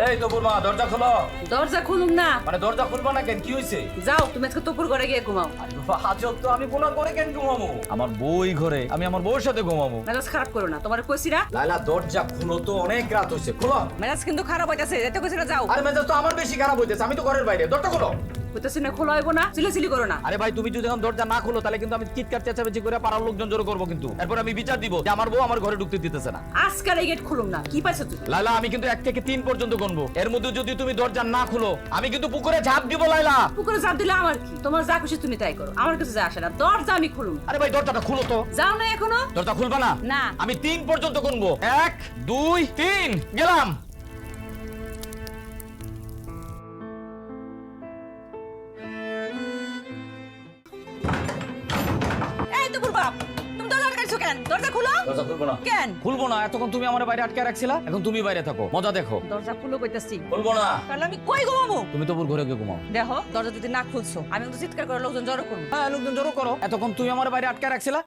এই তপুর মা দরজা খোলো। দরজা খুলুম না। মানে দরজা খুলবো না কেন, কি হইছে? যাও তুমি আজকে তপুর ঘরে গিয়ে ঘুমাও। আরে বাবা আজব তো, আমি বোলার করে কেন ঘুমাবো? আমার বই ঘরে, আমি আমার বউর সাথে ঘুমাবো। মেজাজ খারাপ করো না, তোমার কইছি না। লাইলা দরজা খুলো তো, অনেক রাত হইছে, খোলো। মেজাজ কিন্তু খারাপ হইতাছে, যেতে কইছি না যাও। আরে মেজাজ তো আমার বেশি খারাপ হইতেছে, আমি তো ঘরের বাইরে, দরজা খোলো। হইতাছে না খোলা হইব না, চিল্লাচিল্লি করো না। আরে ভাই তুমি যদি এখন দরজা না খোলো তাহলে কিন্তু আমি চিৎকার চেঁচামেচি করে পাড়ার লোকজন জড়ো করবো, কিন্তু এরপর আমি বিচার দিব যে আমার বউ আমার ঘরে ঢুকতে দিতেছে না। আজকাল এই গেট খুলুম না, কি পাইছো তুমি? লাইলা আমি কিন্তু 1 থেকে 3 পর্যন্ত গুনবো, এর মধ্যে যদি তুমি দরজা না খুলো আমি কিন্তু পুকুরে ঝাঁপ দিব। লাইলা পুকুরে চাপ দিলে আমার কি? তোমার যা খুশি তুমি তাই করো, আমার কিছু যায় আসে না। দরজা আমি খুলুম। আরে ভাই দরজাটা খুলো তো। যাও না এখনো। দরজা খুলবা না? না। আমি 3 পর্যন্ত গুনবো, 1 2 3 গেলাম। এই তপুর বাপ, তুমি দরজা আটকাইছো কেন? দরজা খুলো। দরজা খুলবো না কেন? খুলবো না, এতক্ষণ তুমি আমার বাইরে আটকে রাখছিলা, এখন তুমি বাইরে থাকো, মজা দেখো। দরজা খুলো কইতাছি। খুলবো না। তাহলে আমি কই ঘুমাবো? তুমি তো ঘরে গিয়ে ঘুমাও। দেখো দরজা যদি না খুলছো আমি কিন্তু চিৎকার করে লোকজন জড়ো করবো। হ্যাঁ লোকজন জড়ো করো, এতক্ষণ তুমি আমার বাইরে আটকে রাখছিলা,